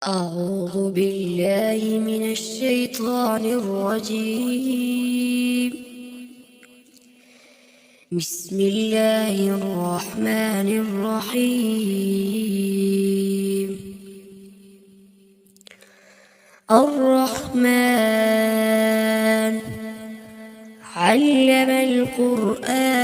أعوذ بالله من الشيطان الرجيم. بسم الله الرحمن الرحيم. الرحمن علم القرآن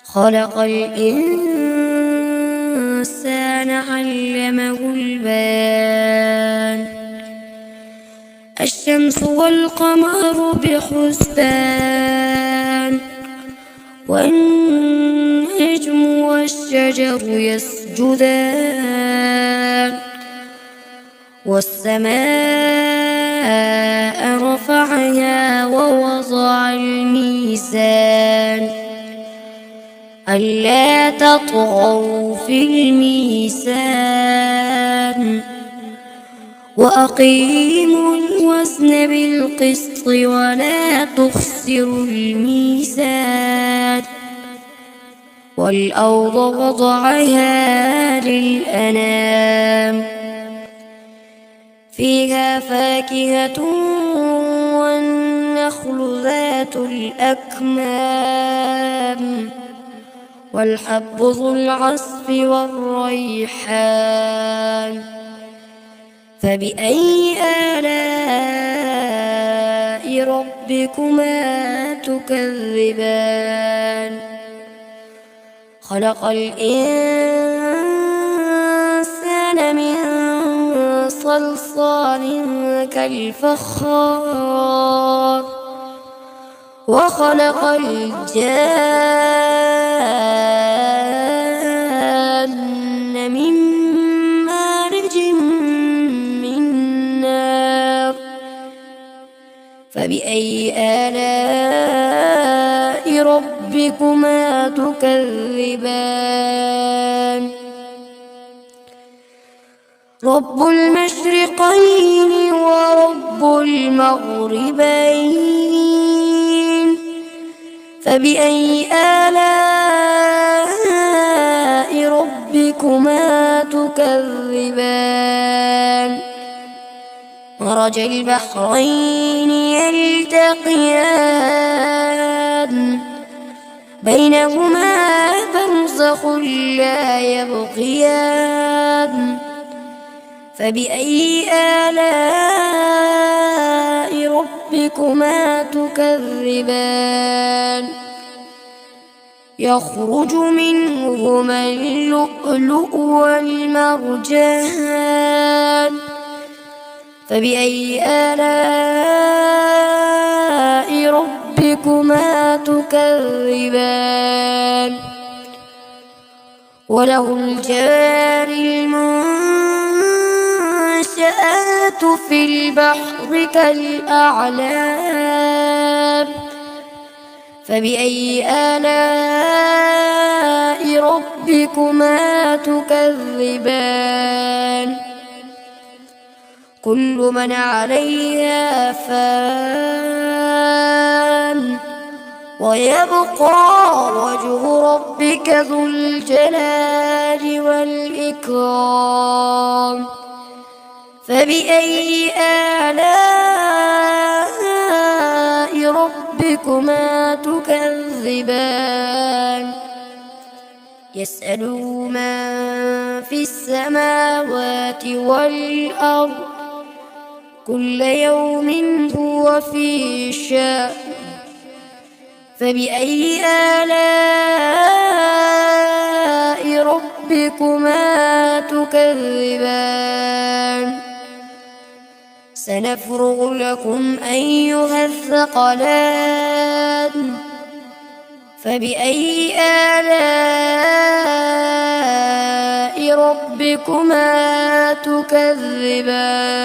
خلق الإنسان علمه البيان. الشمس والقمر بحسبان والنجم والشجر يسجدان والسماء رفعها ووضع الميزان ألا تطغوا في الميزان وأقيموا الوزن بالقسط ولا تخسروا الميزان والأرض وضعها للأنام فيها فاكهة والنخل ذات الأكمام والحب ذو العصف والريحان فبأي آلاء ربكما تكذبان خلق الإنسان من صلصال كالفخار وخلق الجان من مارج من نار فبأي آلاء ربكما تكذبان رب المشرقين ورب المغربين فبأي آلاء ربكما تكذبان مرج البحرين يلتقيان بينهما برزخ لا يبغيان فبأي آلاء ربكما تكذبان يخرج منهما اللؤلؤ والمرجان فبأي آلاء ربكما تكذبان وله الجوار المنشآت في البحر كالأعلام فبأي آلاء ربكما تكذبان كل من عليها فان ويبقى وجه ربك ذو الجلال والإكرام فبأي آلاء ربكما تكذبان يسأله من في السماوات والأرض كل يوم هو في شأن فبأي آلاء ربكما تكذبان سنفرغ لكم أيها الثقلان فبأي آلاء ربكما تكذبان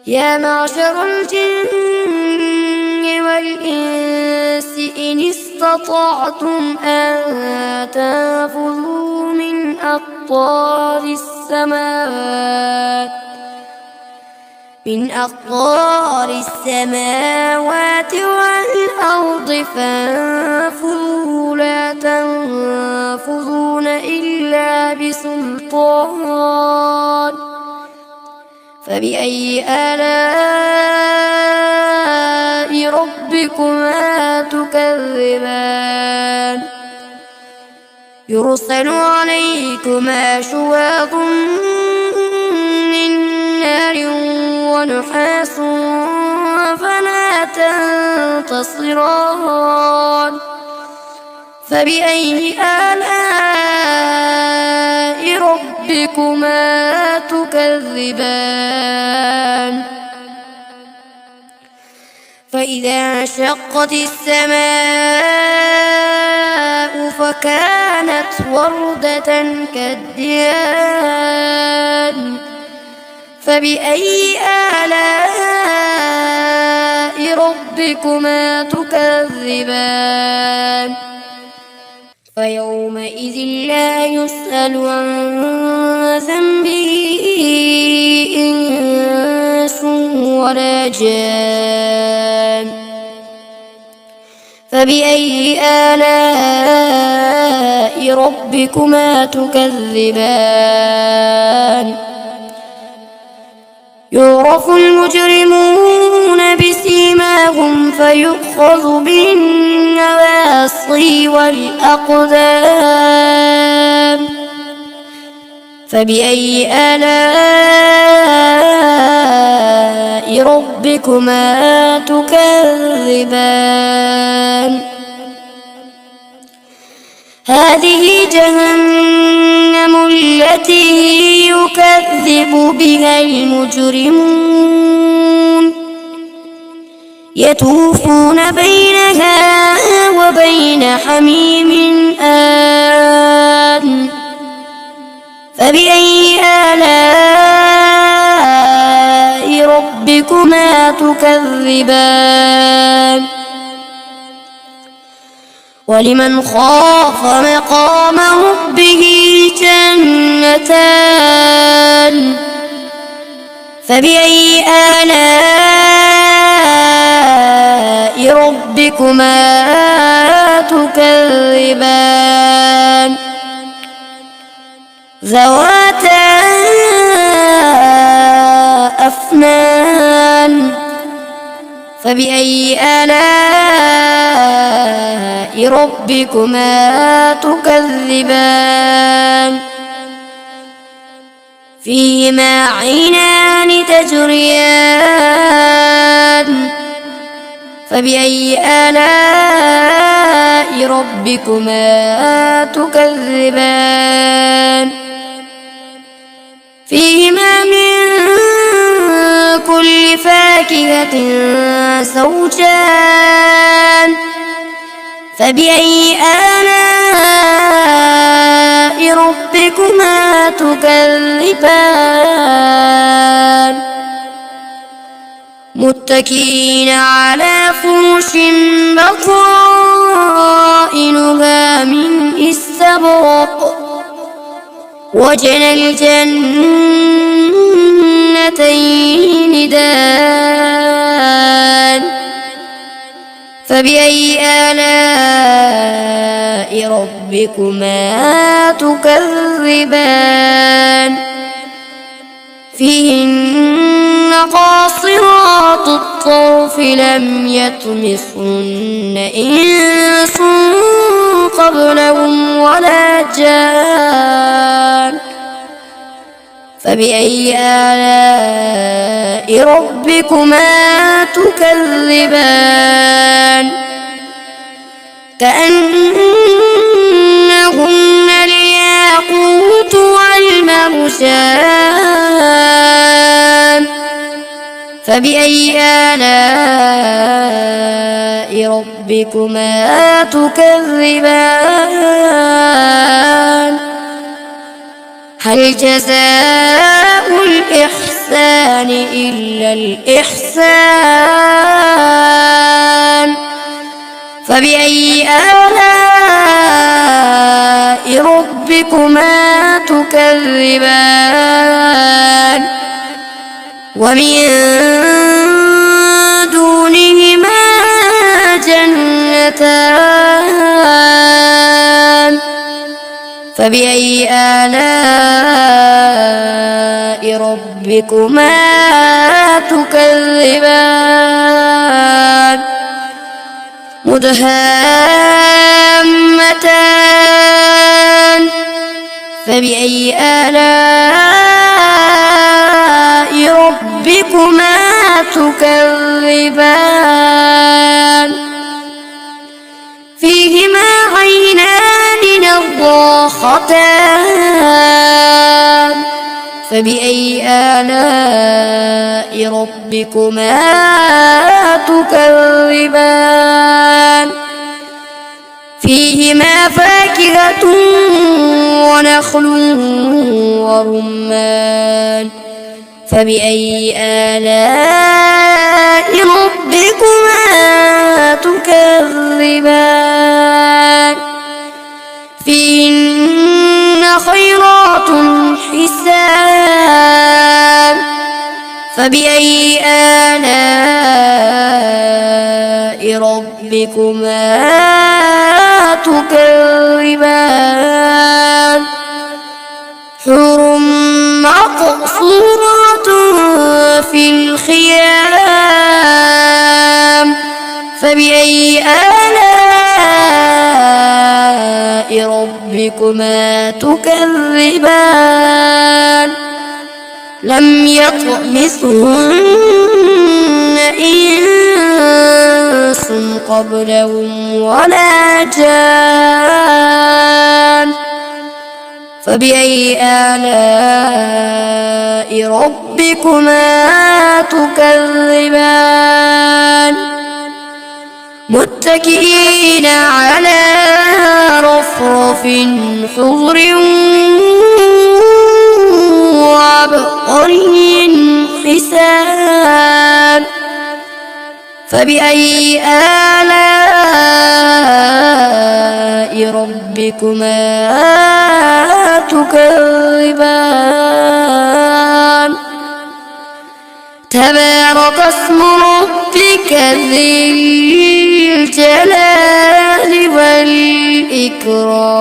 يا معشر الجن والإنس إن استطعتم أن تنفذوا من أقطار السماوات من أقطار السماوات والأرض فانفذوا لا تنفذون إلا بسلطان فبأي آلاء ربكما تكذبان يرسل عليكما شواظ من نار ونحاس فلا تنتصران فبأي آلاء ربكما تكذبان فإذا انشقت السماء فكانت وردة كالدهان فبأي آلاء ربكما تكذبان فيومئذ لا يسأل عن ذنبه إنس ولا جان فبأي آلاء ربكما تكذبان يعرف المجرمون بسيماهم فيؤخذ بالنواصي والأقدام فبأي آلاء ربكما تكذبان هذه جهنم التي يكذب بها المجرمون يطوفون بينها وبين حميم آن فبأي آلاء ربكما تكذبان ولمن خاف مقام ربه جنتان فبأي آلاء ربكما تكذبان ذواتا أفنان فبأي آلاء ربكما تكذبان فيهما عينان تجريان فبأي آلاء ربكما تكذبان فيهما من كل فاكهة زوجان فبأي آلاء ربكما تكذبان متكئين على فرش بطائنها من استبرق وجنى الجنتين دان فبأي آلاء ربكما تكذبان فيهن قاصرات الطرف لم يطمثهن إنس قبلهم ولا جان فبأي آلاء ربكما تكذبان كأنهن الياقوت والمرجان فبأي آلاء ربكما تكذبان هل جزاء الإحسان إلا الإحسان فبأي آلاء ربكما تكذبان ومن دونهما جنتان فبأي آلاء ربكما تكذبان مدهامتان فبأي آلاء ربكما تكذبان فيهما عينان نضاختان فبأي آلاء ربكما تكذبان فيهما فاكهة ونخل ورمان فبأي آلاء ربكما تكذبان فيهن خيرات حسان فبأي آلاء ربكما تكذبان حور مقصورات في الخيام فبأي آلاء ربكما تكذبان لم يطمثهن إنس قبلهم ولا جان فبأي آلاء ربكما تكذبان متكئين على رفرف خضر وعبقري حسان فبأي آلاء ربكما تكذبان تبارك اسم ربك ذي الجلال والإكرام